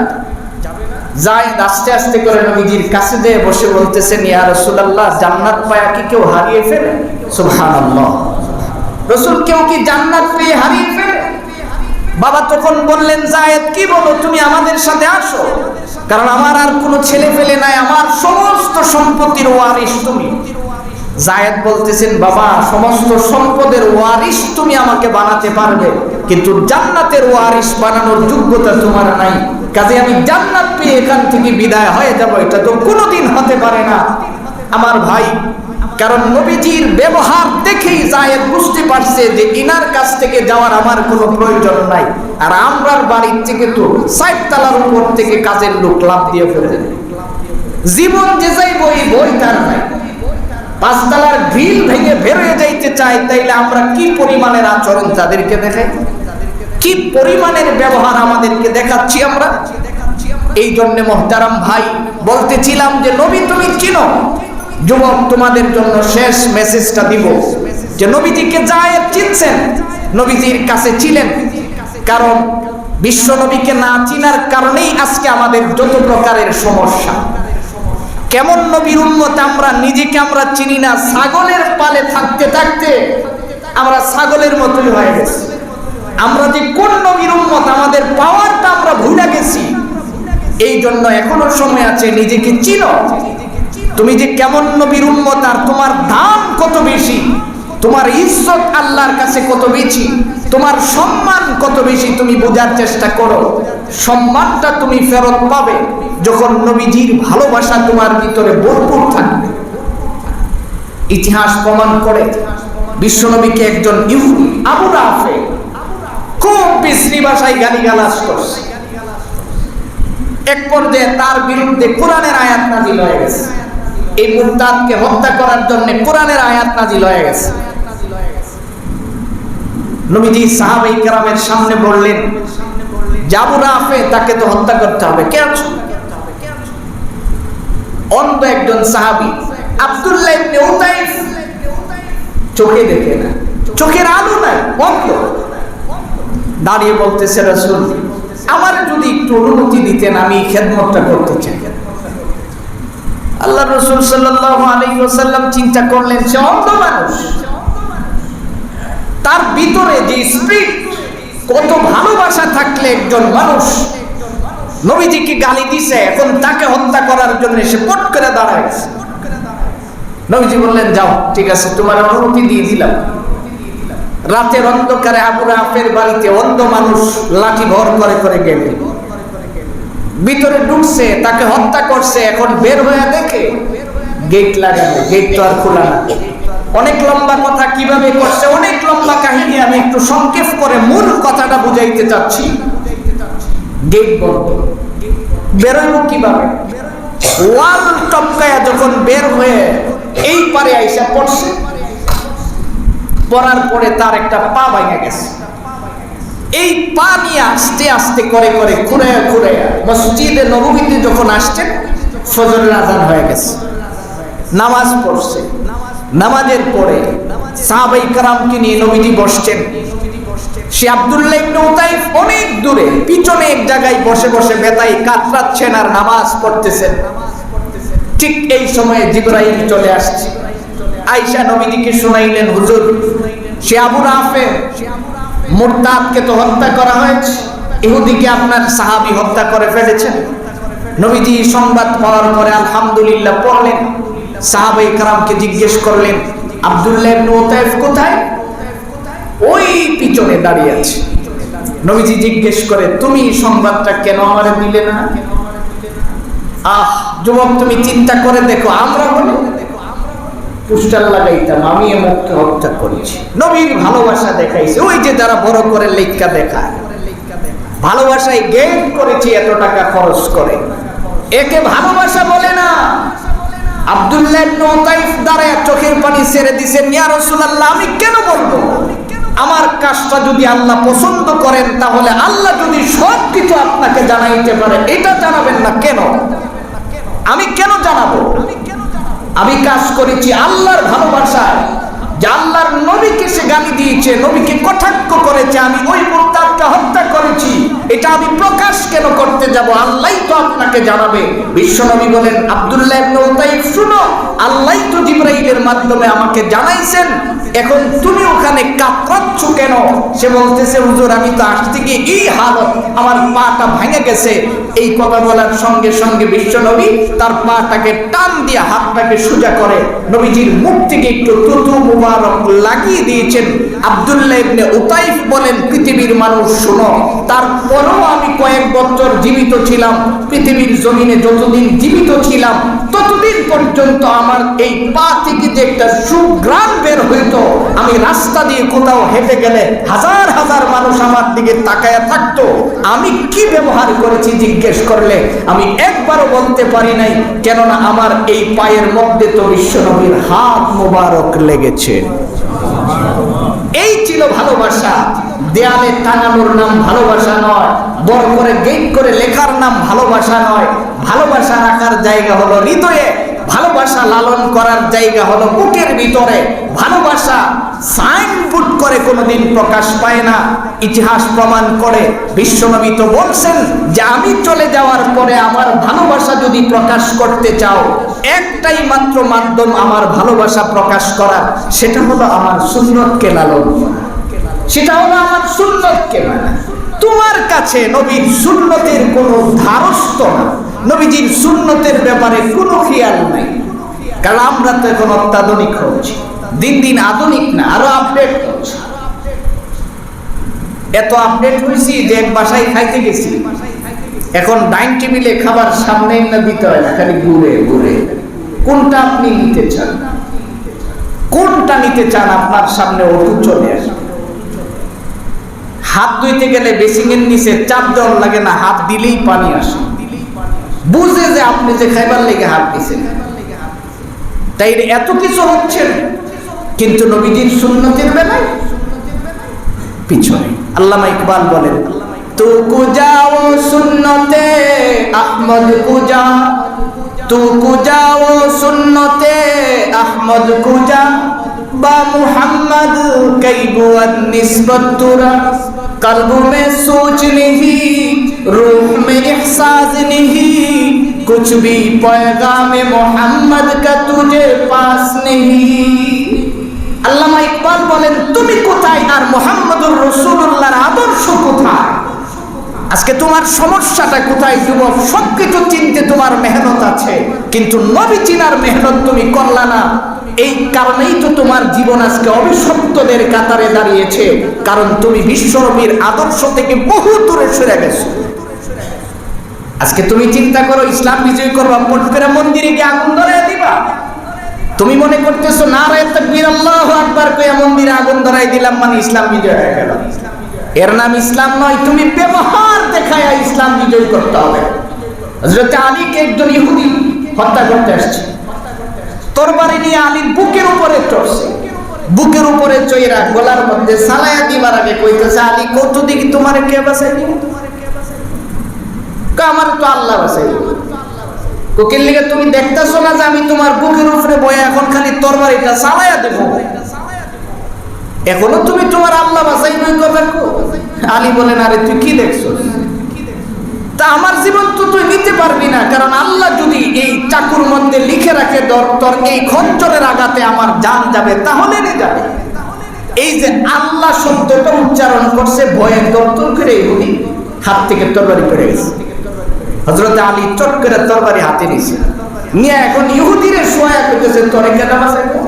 জায়েদ আস্তে আস্তে করে নবীজির কাছে যেয়ে বসে বলতেছেন, ইয়া রাসূলুল্লাহ, জান্নাত পায়া কি কেউ হারিয়ে ফেলে? সুবহানাল্লাহ। রাসূল, কেউ কি জান্নাত পেয়ে হারিয়ে ফেলে? বাবা তখন বললেন, জায়েদ কি বলো, তুমি আমাদের সাথে আসো, কারণ আমার আর কোনো ছেলে ফেলে নাই, আমার সমস্ত সম্পত্তির ওয়ারিশ তুমি। জায়েদ বলতেছেন, বাবা সমস্ত সম্পদের ওয়ারিশ তুমি আমাকে বানাতে পারবে, কিন্তু জান্নাতের ওয়ারিশ বানানোর যোগ্যতা তোমার নাই, কাজে আমি জান্নাত পেয়ে এখান থেকে বিদায় হয়ে যাব, এটা তো কোনোদিন হতে পারে না আমার ভাই। কারণ নবীজির ব্যবহার দেখেই জায়েদ বুঝতে পারছে যে ইনার কাছ থেকে যাওয়ার আমার কোনো প্রয়োজন নাই, আর আমরার বাড়ির থেকে তো ৬০ তলার উপর থেকে কাজের লোক লাভ দিয়ে ফেলে জীবন যে যাইব এই বই তার নাই। ৫ তলার গ্রিল ভেঙে বের হয়ে যাইতে চাই, তাইলে আমরা কি পরিমাণের আচরণ তাদেরকে দেখাই, কি পরিমাণের ব্যবহার আমাদেরকে দেখাচ্ছি আমরা। এই জন্য মুহতারাম ভাই বলতেছিলাম যে নবী তুমি চিনো। যুবক, তোমাদের জন্য শেষ মেসেজটা দিব যে নবীজিকে জায়েদ চিনছেন, নবীজির কাছে ছিলেন, কারণ বিশ্ব নবীকে না চিনার কারণেই আজকে আমাদের যত প্রকারের সমস্যা। কেমন নবীর উম্মত আমরা, নিজেকে আমরা চিনি না। ছাগলের পালে থাকতে থাকতে আমরা ছাগলের মতোই হয়ে গেছি। আমরা যে কোন নবীর উম্মত, আমাদের পাওয়ারটা আমরা ভুলে গেছি। এই জন্য এখনো সময় আছে, নিজেকে চিনো। তুমি যে কেমন নবীর উম্মত আর তোমার দাম কত বেশি, তোমার ইজ্জত আল্লাহর কাছে কত বেশি, তোমার সম্মান কত বেশি, তুমি বোঝার চেষ্টা করো। সম্মানটা তুমি ফেরত পাবে যখন নবীজির ভালোবাসা তোমার ভিতরে ভরপুর থাকবে। ইতিহাস প্রমাণ করে বিশ্বনবীকে একজন ইহুদি আবু রাফে খুব বিশ্রী ভাষায় গালিগালাজ করছে। এক পর্যায়ে তার বিরুদ্ধে কোরআনের আয়াত নাযিল হয়ে গেছে। এই মুরতাদকে হত্যা করার জন্য কোরআনের আয়াত নাযিল হয়ে গেছে। নবীজি সাহাবায়ে কেরামের সামনে বললেন, আবু রাফে তাকে তো হত্যা করতে হবে। কেন? অন্ধ একজন সাহাবী আব্দুল্লাহ ইবনে উতাইফ, চোখে দেখে না, চোখের আলো নাই, অন্ধ, দাঁড়িয়ে বলতেছে, রাসূল আমার যদি একটু অনুমতি দিতেন, আমি খেদমতটা করতে চাই। আল্লাহ রাসূল সাল্লাল্লাহু আলাইহি ওয়াসাল্লাম চিন্তা করলেন, সে অন্ধ মানুষ, তার ভিতরে যে স্পিরিট, কত ভালোবাসা থাকলে একজন মানুষ নবীজিকে গালি দিছে, এখন তাকে হত্যা করার জন্য সে পট করে দাঁড়ায় গেছে। নবীজি বললেন, যাও, ঠিক আছে, তোমার অনুমতি দিয়ে দিলাম। রাতের অন্ধকারে আবু রাফের বাড়িতে অন্ধ মানুষ লাঠি ভর করে করে গেলেন, ভিতরে ঢুকছে, তাকে হত্যা করছে। এখন বের হয়ে দেখে গেট লাগানো, গেট তো আর খোলা না। অনেক লম্বা কথা, কিভাবে করছে অনেক লম্বা কাহিনী, আমি একটু সংক্ষেপ করে মূল কথাটা বুঝাইতে চাচ্ছি। গেট বন্ধ, বেরোইব কিভাবে? ওয়াল টপকায়া যখন বের হয়ে এই পারে আইসা পড়ছে, পড়ার পরে তার একটা পা ভেঙে গেছে। এই পা নিয়ে আস্তে আস্তে করে করে ঘুরাইয়া ঘুরাইয়া মসজিদে নববীতে যখন আসছেন, ফজরের আযান হয়ে গেছে। নামাজ পড়ছে, নামাজের পরে সাহাবায়ে কেরামকে নিয়ে নবীজি বসছেন। সে আব্দুল্লাহ ইবনে উতাইফ অনেক দূরে পিছনে এক জায়গায় বসে বসে বেতাই কাতরাচ্ছেন আর নামাজ পড়তেছেন। ঠিক এই সময়ে জিবরাইল চলে আসছে, আয়েশা নবীজিকে শুনাইলেন, হুজুর সে আবু রাফে মুরতাদকে তো হত্যা করা হয়েছে, ইহুদিকে আপনার সাহাবী হত্যা করে ফেলেছেন। নবীজি সংবাদ পাওয়ার পরে আলহামদুলিল্লাহ পড়লেন, সাহাবায়ে কেরামকে জিজ্ঞেস করলেন, আব্দুল্লাহ ইবনে উতাইফ কোথায়? ওই পিছনে দাঁড়িয়ে আছে। নবীজি জিজ্ঞেস করে, তুমি সংবাদটা কেন আমারে দিলে না? যুবক, তুমি চিন্তা করে দেখো, আমরা হলে পোস্টার লাগাইতাম আমি এমনকে হত্যা করেছি। নবীর ভালোবাসা দেখাইছে, ওই যে যারা বড় করে লেখা দেখায়, ভালোবাসায় গেম করেছি এত টাকা খরচ করে, একে ভালোবাসা বলে না। আব্দুল্লাহ ইবনে উতাইফ দাঁড়ায় চোখের পানি ছেড়ে দিয়েছেন, ইয়া রাসূলুল্লাহ, আমি কেন বলবো? আমার কাজটা যদি আল্লাহ পছন্দ করেন, তাহলে আল্লাহ যদি সব কিছু আপনাকে জানাইতে পারে, এটা জানাবেন না কেন? আমি কেন জানাবো? আমি কাজ করেছি আল্লাহর ভালোবাসায়, যে আল্লাহর নবীকে সে গালি দিয়েছে, নবীকে কটাক্ষ করেছে, আমি ওই মুরতাদকে হত্যা করেছি, এটা আমি প্রকাশ কেন করতে যাব? আল্লাহই তো আপনাকে জানাবে। বিশ্বনবী বলেন, আব্দুল্লাহ ইবনে উতাইফ, শুনো, আল্লাহই তো জিবরাইলের মাধ্যমে আমাকে জানাইছেন, এখন তুমি ওখানে কাতরাচ্ছ কেন? সে বলতেছে, হুজুর, আমি তো আসতে গিয়ে এই হালত, আমার পাটা ভেঙে গেছে। এই কথা বলার সঙ্গে সঙ্গে বিশ্বনবী তার পাটাকে টান দিয়ে হাতটাকে সোজা করে নবীজির মুখ থেকে একটু থুতু মুবারক লাগিয়ে দিয়েছেন। আব্দুল্লাহ ইবনে উতাইফ বলেন, পৃথিবীর মানুষ শোনো, তারপরেও আমি কয়েক বছর জীবিত ছিলাম, পৃথিবীর জমিনে যতদিন জীবিত ছিলাম ততদিন পর্যন্ত আমার এই পা থেকে যে একটা সুঘ্রাণ বের হইতো, আমি রাস্তা দিয়ে কোথাও হেঁটে গেলে হাজার হাজার মানুষ আমার দিকে তাকায়া থাকতো। আমি কি ব্যবহার করেছি জিজ্ঞেস করলে আমি একবারও বলতে পারি নাই, কেননা আমার এই পায়ের মধ্যে তো বিশ্বনবীর হাত মোবারক লেগেছে। এই ছিল ভালোবাসা। দেয়ালে টাঙানোর নাম ভালোবাসা নয়, বড় করে গেট করে লেখার নাম ভালোবাসা নয়। ভালোবাসা রাখার জায়গা হলো হৃদয়ে, ভালোবাসা লালন করার জায়গা হলো বুকের ভিতরে। ভালোবাসা সাইনবোর্ড করে কোনোদিন প্রকাশ পায় না। ইতিহাস প্রমাণ করে, বিশ্বনবী তো বলছেন যে আমি চলে যাওয়ার পরে আমার ভালোবাসা যদি প্রকাশ করতে চাও, একটাই মাত্র মাধ্যম আমার ভালোবাসা প্রকাশ করার, সেটা হলো আমার সুন্নতকে লালন করা, সেটা হলো আমার সুন্নতকে মানা। তোমার কাছে নবীর সুন্নতের কোনো ধারস্থ না, নবীজির সুন্নতের ব্যাপারে কোনো খেয়াল নাই। কারণ আমরা তো এখন অত্যাধুনিক হচ্ছি, দিন দিন আধুনিক না, আরো আপডেট হচ্ছে। এত আপডেট হয়েছি যে এক বাসায় খাইতে গেছি, এখন ডাইনিং টেবিলে খাবার সামনে না দিতে হয় না, খালি ঘুরে ঘুরে কোনটা আপনি নিতে চান, কোনটা নিতে চান আপনার সামনে ওটু চলে আসে। হাত ধুইতে গেলে বেসিংয়ের নিচে চাপ দেওয়ার লাগে না, হাত দিলেই পানি আসে, বুঝে যে আপনি যে খাইবার লেগে হাত দিয়েছেন। তাই এত কিছু হচ্ছে, কিন্তু নবীজির সুন্নতের বেলায় পিছনে। আল্লামা ইকবাল বলেন, তু কুজাও সুন্নতে আহমদ কুজা, তু কুজাও সুন্নতে আহমদ কুজা, বা মুহাম্মদ কৈবুয়াত নিসবত তুরা, कल्ब में सोच नहीं, रूह में एहसास नहीं, कुछ भी पैगाम मोहम्मद का तुझे पास नहीं। আল্লামা ইকবাল বলেন, তুমি কোথায় আর মুহাম্মদুর রাসূলুল্লাহর আদর্শ কোথায়? আজকে তোমার সমস্যাটা কোথায় যুবক? সবকিছু চিনতে তোমার মেহনত আছে, কিন্তু নবী চিনার মেহনত তুমি করলা না। এই কারণেই তো তোমার জীবন আজকে অভিশপ্তদের কাতারে দাঁড়িয়েছে, কারণ তুমি বিশ্বনবীর আদর্শ থেকে বহু দূরে সরে গেছো। আজকে তুমি চিন্তা করো, ইসলাম বিজয় করবা, পট করে মন্দিরে গিয়ে আগুন ধরায় দিবা। তুমি মনে করতেছো নারায়ে তাকবীর আল্লাহু আকবার কইয়া মন্দিরে আগুন ধরায় দিলাম মানে ইসলাম বিজয় হয়ে গেল। এর নাম ইসলাম নয়, তুমি ব্যবহার দেখায়া ইসলাম বিজয় করতে হবে। হযরত আলীকে একজন ইহুদি হত্যা করতে আসছে, তরবারি নিয়ে আলীর বুকের উপরে চড়ছে, বুকের উপরে চইরা গলার মধ্যে সালায়া দিবার আগে কইতেছে, আলী কত দেখি তোমারে কে বাঁচাইবে? আমার তো আল্লাহ বাঁচাইবে। কোকিল লিগে তুমি দেখতেছো না যে আমি তোমার বুকের উপরে বয়ে এখন খালি তরবারিটা সালায়া দেব, এখনো তুমি তোমার আল্লাহ বাঁচাইবে কথা কো? আলী বলেন, আরে তুই কি দেখছো? তা আমার জীবন তো তুই নিতে পারবি না, কারণ আল্লাহ যদি এই চাকুর মধ্যে লিখে রাখে তোর এই খঞ্জরের আঘাতে আমার জান যাবে, তাহলে নিয়ে যাবে। এই যে আল্লাহ শব্দটা উচ্চারণ করছে, ভয়ে দপ্তর করে ইহুদি হাত থেকে তরবারি পড়ে গেছে। হযরত আলী চট করে তরবারি হাতে নিয়েছে, নিয়ে এখন ইহুদিরে শোয়া করতেছে, তোরে কেন বাঁচাইবো?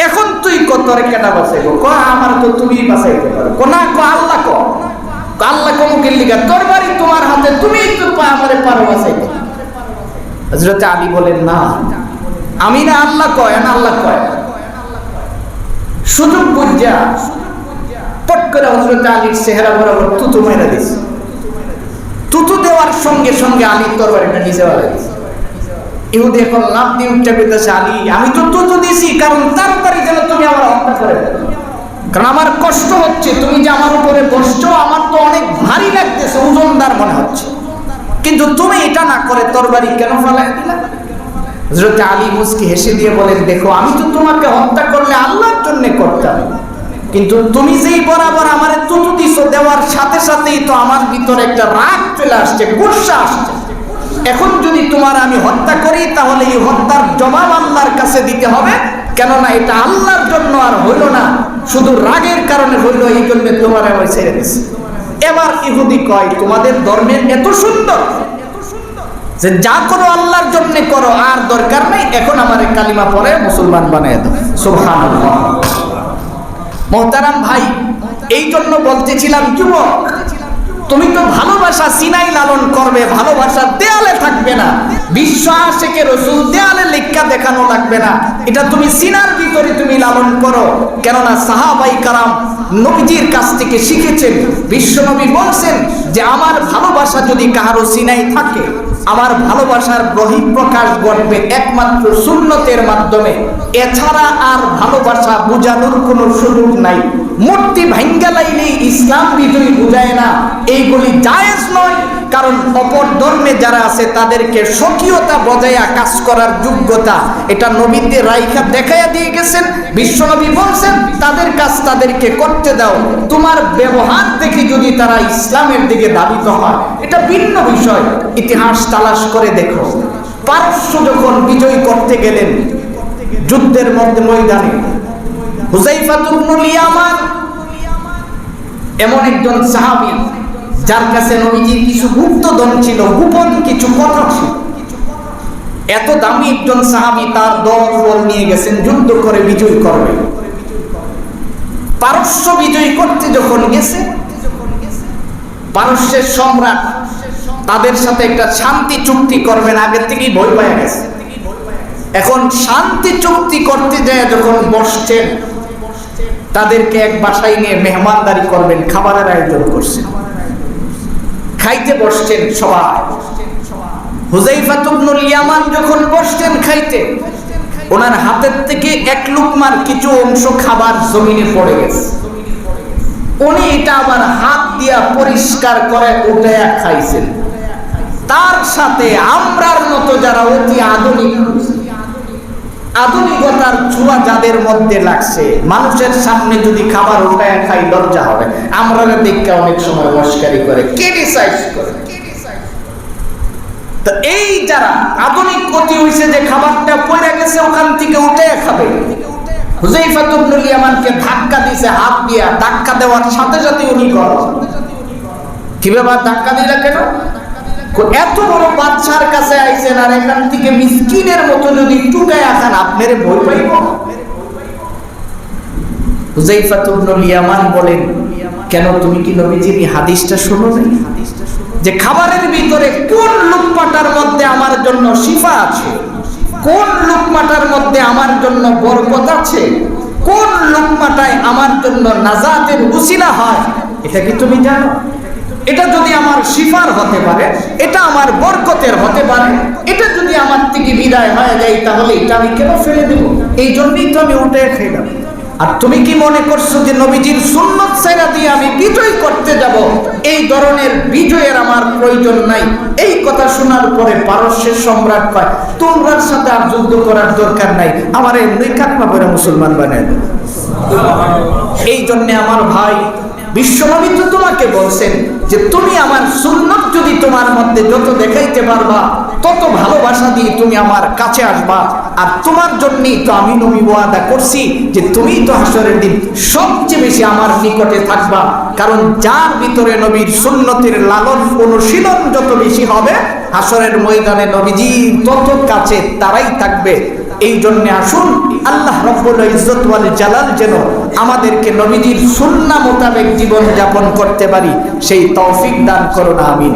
এখন তুই কতরে কেটা বাঁচাইবো? ক আমার তো তুমি বাঁচাইতে পারো। ক না, ক আল্লাহ, ক আল্লাহ কমুকের লিগা তোর বাড়ি তোমার হাতে, তুমি তো আমারে পারো বাঁচাইতে। হযরত আলী বলেন না, আমি না, আল্লাহ কয় না, আল্লাহ কয়। সুযোগ বুঝা পট করে হযরত আলীর চেহারা বরাবর তুতু মাইরা দিছে। তুতু দেওয়ার সঙ্গে সঙ্গে আলীর তরবারিটা নিচে পড়ে গেছে। ইহুদি এখন লাফ দিয়ে উঠে পেতেছে, আলী আমি তো তুতু দিছি কারণ তাড়াতাড়ি যেন তুমি আমার হত্যা করে দাও, কারণ আমার কষ্ট হচ্ছে, তুমি যে আমার উপরে বসছো আমার তো অনেক ভারী লাগতেছে, ওজনদার মনে হচ্ছে, কিন্তু তুমি এটা না করে তরবারি কেন ফেলায় দিলা? হযরত আলী মুস্কি হেসে দিয়ে বলেন, দেখো আমি তো তোমাকে হত্যা করলে আল্লাহর জন্য করতাম, কিন্তু তুমি যেই বরাবর আমারে তুতু দিছো, দেওয়ার সাথে সাথেই তো আমার ভিতরে একটা রাগ চলে আসছে, গুসা আসছে। এখন যদি তোমার আমি হত্যা করি তাহলে এই হত্যার জবাব আল্লাহর কাছে দিতে হবে, কেননা এটা আল্লাহর জন্য আর হইল না, শুধু রাগের কারণে হইল, এই জন্য তোমার আমি ছেড়ে দিছি। এবার ইহুদি কয়, তোমাদের ধর্মের এত সুন্দর যে যা করো আল্লাহর জন্য করো, আর দরকার নাই, এখন আমার কালিমা পড়ে মুসলমান বানায় দাও। সুবহানাল্লাহ। মোহতারাম ভাই, এই জন্য বলতেছিলাম, যুবক তুমি তো ভালোবাসা সিনাই লালন করবে, ভালোবাসা দেয়ালে থাকবে না, বিশ্ব আশিকে রাসূল দেয়ালে লেখা দেখানো লাগবে না, এটা তুমি সিনার ভিতরে তুমি লালন করো। কেননা সাহাবাই কারাম নবীজির কাছ থেকে শিখেছেন, বিশ্বনবী বলছেন যে আমার ভালোবাসা যদি কাহারো সিনাই থাকে, আমার ভালোবাসার বহিঃপ্রকাশ ঘটবে একমাত্র সুন্নতের মাধ্যমে, এছাড়া আর ভালোবাসা বোঝানোর কোনো সুযোগ নাই। মূর্তি ভাঙ্গা লাইলে ইসলাম বিজয়ী বুঝায় না, এইগুলি জায়েজ নয়, কারণ অপর ধর্মে যারা আছে তাদেরকে স্বকীয়তা বজায়া কাজ করার যোগ্যতা এটা নবীদের রাইখা দেখাইয়া দিয়ে গেছেন। বিশ্বনবী বলছেন তাদের কাজ তাদেরকে করতে দাও, তোমার ব্যবহার দেখে যদি তারা ইসলামের দিকে ধাবিত হয় এটা ভিন্ন বিষয়। ইতিহাস তালাশ করে দেখো, পারস্য যখন বিজয় করতে গেলেন যুদ্ধের মধ্যে ময়দানে, হুযায়ফা ইবনুল ইয়ামান এমন একজন সাহাবী যার কাছে নবীজির কিছু গুপ্তধন ছিল, গোপন কিছু কথা ছিল। এত দামি একজন সাহাবী তার দল নিয়ে গেছেন যুদ্ধ করে বিজয় করবে। পারস্য বিজয় করতে যখন গেছে, পারস্যের সম্রাট তাদের সাথে একটা শান্তি চুক্তি করবেন, আগে থেকেই ভয় পেয়ে গেছে। এখন শান্তি চুক্তি করতে যায় যখন বসছেন, তাদেরকে এক বাসায় নিয়ে মেহমানদারি করবেন, খাবারের আয়োজন করছেন, খাইতে বসছেন সবাই। হুযায়ফা ইবনুল ইয়ামান যখন বসছেন খাইতে, ওনার হাতের থেকে এক লুকমার কিছু অংশ খাবার জমিনে পড়ে গেছে। উনি এটা আবার হাত দিয়া পরিষ্কার করে উঠায়া খাইছেন। তার সাথে আমরার মতো যারা অতি আধুনিকতার ছোঁয়া যাদের মধ্যে লাগছে, মানুষের সামনে যদি খাবার উঠায় খাই লজ্জা হবে, আমরা দেখে অনেক সময় মস্কারি করে, ক্রিটিসাইজ করে। তো এই যারা আধুনিক গতি হইছে যে খাবারটা পড়ে গেছে ওখান থেকে উঠে খাবে, হুযায়ফা ইবনুল ইয়ামানকে ধাক্কা দিয়েছে, হাত দিয়া ধাক্কা দেওয়ার সাথে সাথে উনি গরম। কি ব্যাপার, ধাক্কা দিলা কেন? এত বড় বাদশার কাছে আইছেন আর এখান থেকে মিসকিনের মতো যদি টুকায় আছেন, আপনারে ভয় পাইব? হুযায়ফা ইবনুল ইয়ামান বলেন, কেন তুমি কি নবীজির এই হাদিসটা শোনো নাই যে খাবারের ভিতরে কোন লুকমাটার মধ্যে আমার জন্য শিফা আছে, কোন লুকমাটার মধ্যে আমার জন্য বরকত আছে, কোন লুকমাটায় আমার জন্য নাজাতের উসিলা হয়, এটা কি তুমি জানো? এটা যদি আমার শিফার হতে পারে, এটা আমার বরকতের হতে পারে, এটা যদি আমার থেকে বিদায় হয়ে যায়, তাহলে এটা আমি কেন ফেলে দেব? এই জন্যই তো আমি উঠে খাইলাম। আর তুমি কি মনে করছো যে নবীজির সুন্নত ছেড়ে দিয়ে আমি বিজয় করতে যাব? এই ধরনের বিজয়ের আমার প্রয়োজন নাই। এই কথা শোনার পরে পারস্যের সম্রাট কয়, তোমরার সাথে আর যুদ্ধ করার দরকার নাই, আমার এমনি কাকমা করে মুসলমান বানায় দেব। এই জন্য আমার ভাই, বিশ্বনবী তো তোমাকে বলছেন যে তুমি আমার সুন্নত যদি তোমার মধ্যে যত দেখাইতে পারবা, তত ভালোবাসা দিয়ে তুমি আমার কাছে আসবা। আর তোমার জন্যই তো আমি নবী ওয়াদা করছি যে তুমি তো হাসরের দিন সবচেয়ে বেশি আমার নিকটে থাকবা, কারণ যার ভিতরে নবীর সুন্নতের লালন অনুশীলন যত বেশি হবে, হাসরের ময়দানে নবীজি তত কাছে তারাই থাকবে। এই জন্য আসুন আল্লাহ রব্বুল ইজ্জত ওয়াল জালাল যেন আমাদেরকে নবীজির সুন্নাহ মোতাবেক জীবন যাপন করতে পারি সেই তৌফিক দান করুন, আমিন।